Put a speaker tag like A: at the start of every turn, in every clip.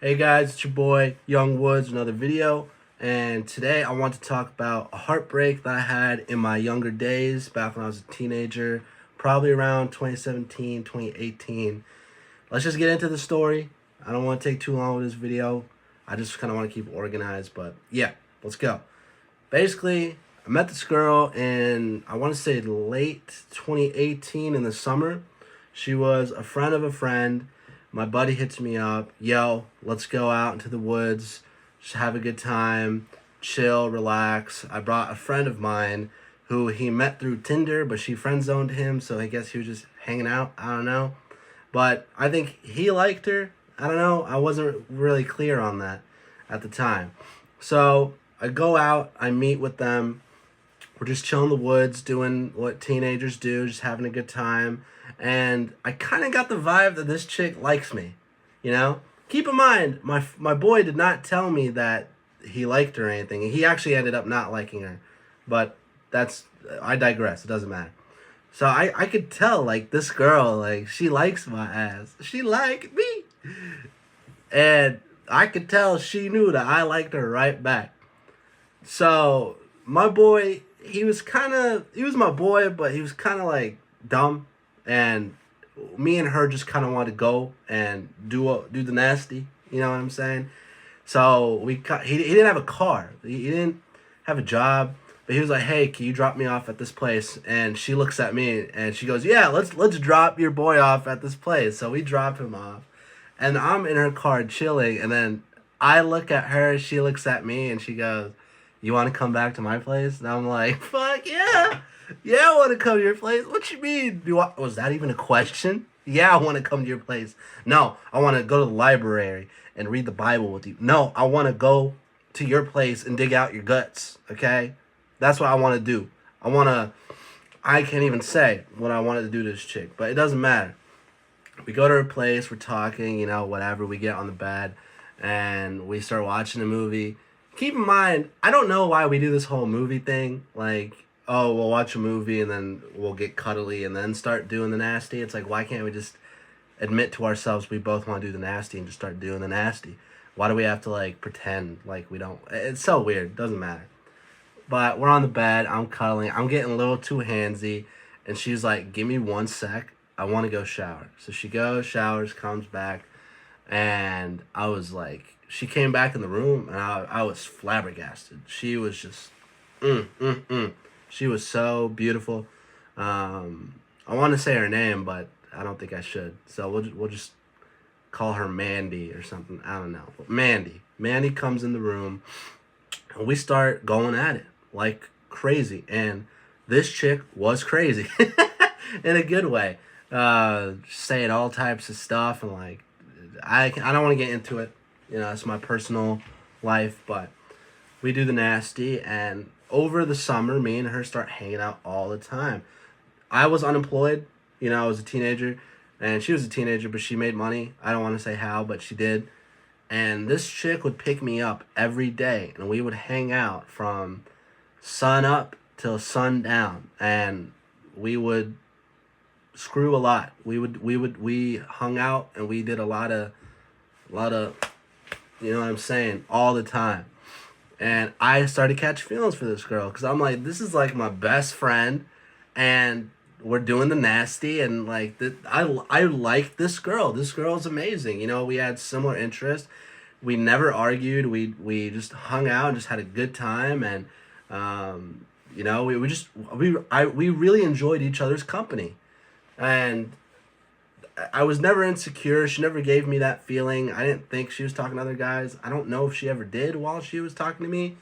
A: Hey guys, it's your boy Young Woods, another video, and today I want to talk about a heartbreak that I had in my younger days, back when I was a teenager, probably around 2017, 2018. Let's just get into the story. I don't want to take too long with this video. I just kind of want to keep it organized, but yeah, let's go. Basically, I met this girl in, I want to say late 2018 in the summer. She was a friend of a friend. My buddy hits me up, yo, let's go out into the woods, just have a good time, chill, relax. I brought a friend of mine who he met through Tinder, but she friend zoned him, so I guess he was just hanging out. I don't know. But I think he liked her. I don't know. I wasn't really clear on that at the time. So I go out, I meet with them. We're just chilling in the woods, doing what teenagers do, just having a good time. And I kind of got the vibe that this chick likes me, you know? Keep in mind, my boy did not tell me that he liked her or anything. He actually ended up not liking her. But I digress. It doesn't matter. So I could tell, like, this girl, like, she likes my ass. She liked me. And I could tell she knew that I liked her right back. So my boy, he was my boy, but he was kind of like dumb, and me and her just kind of wanted to go and do the nasty. You know what I'm saying? So he didn't have a car. He didn't have a job, but he was like, "Hey, can you drop me off at this place?" And she looks at me and she goes, "Yeah, let's drop your boy off at this place." So we drop him off, and I'm in her car chilling, and then I look at her, she looks at me, and she goes, "You want to come back to my place?" And I'm like, "Fuck yeah. Yeah, I want to come to your place. What you mean? Was that even a question? Yeah, I want to come to your place. No, I want to go to the library and read the Bible with you. No, I want to go to your place and dig out your guts, okay? That's what I want to do. I can't even say what I wanted to do to this chick, but it doesn't matter. We go to her place, we're talking, whatever. We get on the bed and we start watching a movie. Keep in mind, I don't know why we do this whole movie thing. Like, oh, we'll watch a movie and then we'll get cuddly and then start doing the nasty. It's like, why can't we just admit to ourselves we both want to do the nasty and just start doing the nasty? Why do we have to, like, pretend like we don't? It's so weird. Doesn't matter. But we're on the bed. I'm cuddling. I'm getting a little too handsy. And she's like, give me 1 sec. I want to go shower. So she goes, showers, comes back. And I was like, she came back in the room and I was flabbergasted. She was just, She was so beautiful. I want to say her name, but I don't think I should. So we'll just call her Mandy or something. I don't know. But Mandy comes in the room and we start going at it like crazy. And this chick was crazy in a good way. Saying all types of stuff, and like, I don't want to get into it. It's my personal life, but we do the nasty, and over the summer, me and her start hanging out all the time. I was unemployed, I was a teenager, and she was a teenager, but she made money. I don't want to say how, but she did. And this chick would pick me up every day, and we would hang out from sun up till sundown, and we would screw a lot. We hung out, and we did a lot of, you know what I'm saying, all the time. And I started to catch feelings for this girl because I'm like, this is like my best friend, and we're doing the nasty, and like I like this girl. This girl is amazing. We had similar interests. We never argued. We just hung out and just had a good time, and we really enjoyed each other's company, and I was never insecure. She never gave me that feeling. I didn't think she was talking to other guys. I don't know if she ever did while she was talking to me.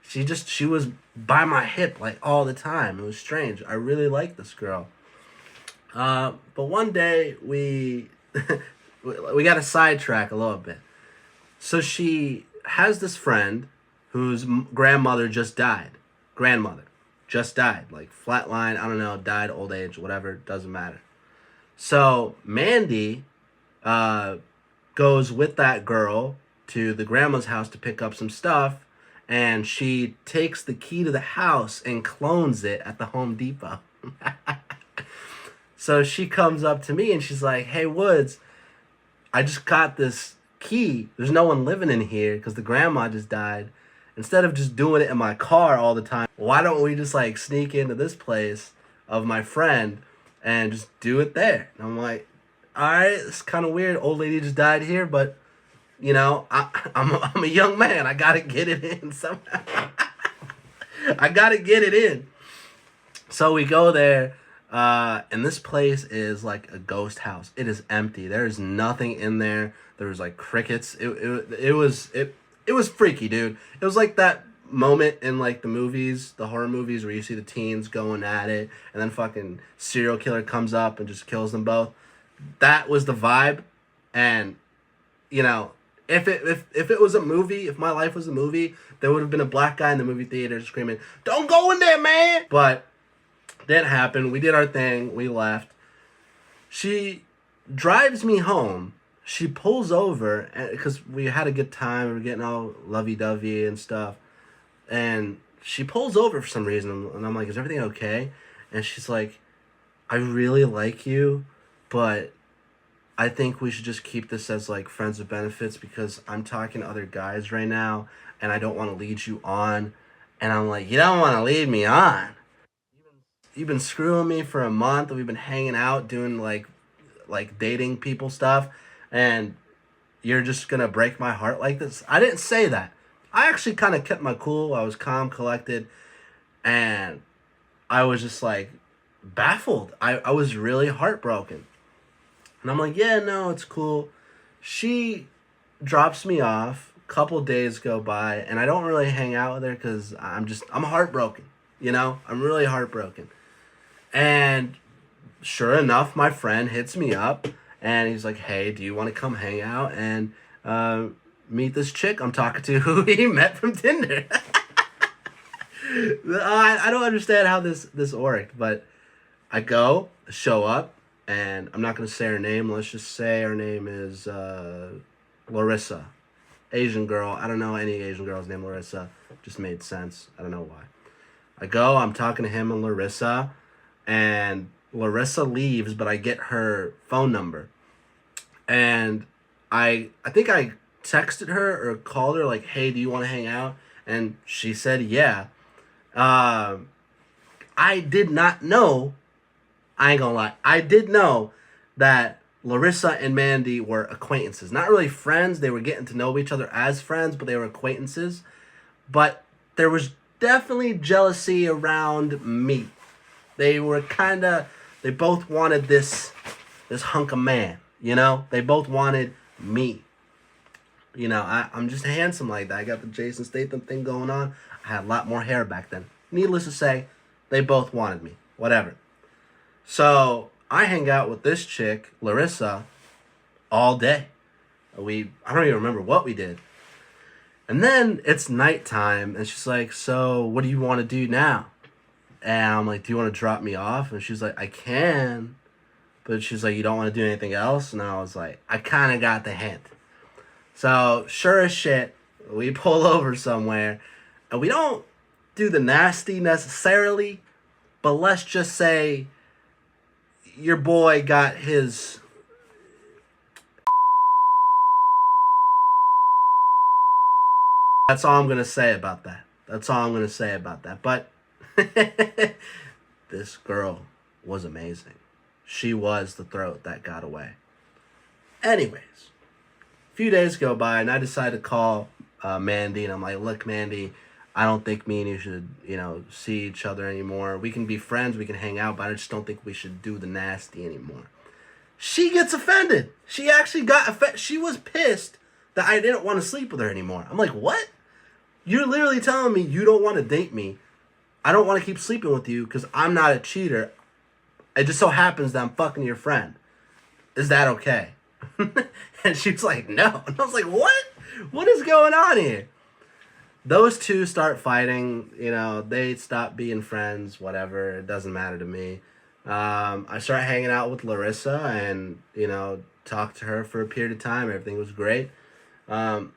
A: She was by my hip like all the time. It was strange. I really liked this girl. But one day we we got to sidetrack a little bit. So she has this friend whose grandmother just died. Grandmother just died. Like flatline, I don't know, died, old age, whatever, doesn't matter. So Mandy goes with that girl to the grandma's house to pick up some stuff, and she takes the key to the house and clones it at the Home Depot. So she comes up to me and she's like, "Hey, Woods, I just got this key. There's no one living in here because the grandma just died. Instead of just doing it in my car all the time, why don't we just like sneak into this place of my friend and just do it there? And I'm like, all right, it's kind of weird. Old lady just died here, but you know, I'm a young man. I gotta get it in somehow. I gotta get it in. So we go there, and this place is like a ghost house. It is empty. There is nothing in there. There was like crickets. It was freaky, dude. It was like that moment in like the movies, the horror movies, where you see the teens going at it, and then fucking serial killer comes up and just kills them both. That was the vibe, and you know, if it was a movie, if my life was a movie, there would have been a black guy in the movie theater screaming, "Don't go in there, man!" But didn't happen. We did our thing. We left. She drives me home. She pulls over because we had a good time. We were getting all lovey-dovey and stuff. And she pulls over for some reason. And I'm like, is everything okay? And she's like, I really like you, but I think we should just keep this as like friends with benefits because I'm talking to other guys right now and I don't want to lead you on. And I'm like, you don't want to lead me on. You've been screwing me for a month. We've been hanging out doing like dating people stuff, and you're just gonna break my heart like this. I didn't say that. I actually kind of kept my cool. I was calm, collected, and I was just like baffled. I was really heartbroken. And I'm like, yeah, no, it's cool. She drops me off. A couple days go by, and I don't really hang out with her because I'm heartbroken. You know, I'm really heartbroken. And sure enough, my friend hits me up, and he's like, hey, do you want to come hang out and meet this chick I'm talking to who he met from Tinder? I don't understand how this worked, but I show up, and I'm not going to say her name. Let's just say her name is Larissa. Asian girl. I don't know any Asian girl's named Larissa. Just made sense. I don't know why. I'm talking to him and Larissa, and Larissa leaves, but I get her phone number. And I think I texted her or called her like, hey, do you want to hang out? And she said, yeah. I did not know, I ain't gonna lie, I did know that Larissa and Mandy were acquaintances. Not really friends, they were getting to know each other as friends, but they were acquaintances. But there was definitely jealousy around me. They both wanted this hunk of man, you know? They both wanted me. You know, I'm just handsome like that. I got the Jason Statham thing going on. I had a lot more hair back then. Needless to say, they both wanted me. Whatever. So, I hang out with this chick, Larissa, all day. I don't even remember what we did. And then it's nighttime, and she's like, so what do you want to do now? And I'm like, do you want to drop me off? And she's like, I can. But she's like, you don't want to do anything else? And I was like, I kind of got the hint. So, sure as shit, we pull over somewhere. And we don't do the nasty necessarily, but let's just say your boy got his... That's all I'm going to say about that. But this girl was amazing. She was the throat that got away. Anyways, a few days go by, and I decide to call Mandy, and I'm like, look, Mandy, I don't think me and you should, see each other anymore. We can be friends, we can hang out, but I just don't think we should do the nasty anymore. She gets offended. She actually got offended. She was pissed that I didn't want to sleep with her anymore. I'm like, what? You're literally telling me you don't want to date me. I don't want to keep sleeping with you because I'm not a cheater. It just so happens that I'm fucking your friend. Is that okay? And she's like, no. And I was like, what? What is going on here? Those two start fighting. They stop being friends, whatever. It doesn't matter to me. I start hanging out with Larissa and, talked to her for a period of time. Everything was great. But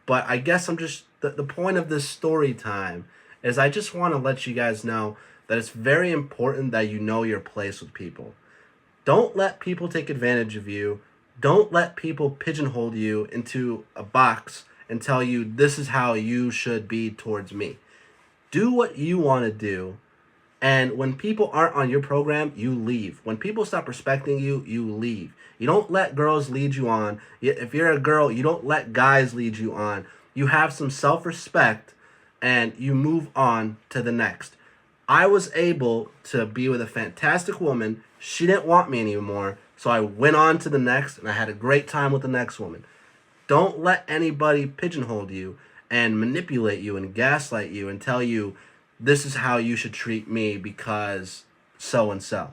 A: I guess I'm just... The point of this story time is I just want to let you guys know that it's very important that you know your place with people. Don't let people take advantage of you. Don't let people pigeonhole you into a box and tell you this is how you should be towards me. Do what you want to do. And when people aren't on your program, you leave. When people stop respecting you, you leave. You don't let girls lead you on. If you're a girl, you don't let guys lead you on. You have some self respect and you move on to the next. I was able to be with a fantastic woman. She didn't want me anymore. So I went on to the next and I had a great time with the next woman. Don't let anybody pigeonhole you and manipulate you and gaslight you and tell you this is how you should treat me because so and so.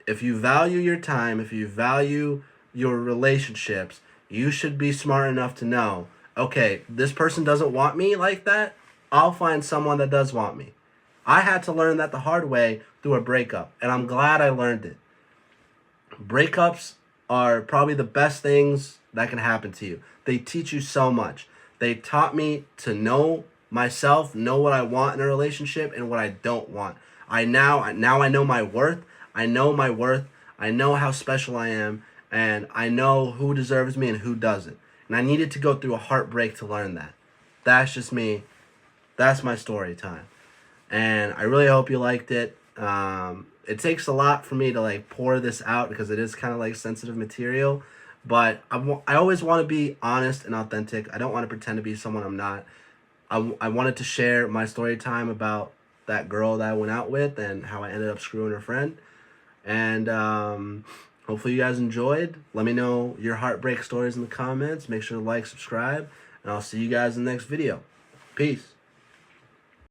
A: If you value your time, if you value your relationships, you should be smart enough to know, okay, this person doesn't want me like that. I'll find someone that does want me. I had to learn that the hard way through a breakup, and I'm glad I learned it. Breakups are probably the best things that can happen to you. They teach you so much. They taught me to know myself, know what I want in a relationship and what I don't want. Now I know my worth. I know my worth. I know how special I am, and I know who deserves me and who doesn't. And I needed to go through a heartbreak to learn that. That's just me. That's my story time. And I really hope you liked it. It takes a lot for me to like pour this out because it is kind of like sensitive material, but I always want to be honest and authentic. I don't want to pretend to be someone I'm not. I wanted to share my story time about that girl that I went out with and how I ended up screwing her friend. And hopefully you guys enjoyed. Let me know your heartbreak stories in the comments. Make sure to like, subscribe, and I'll see you guys in the next video. Peace.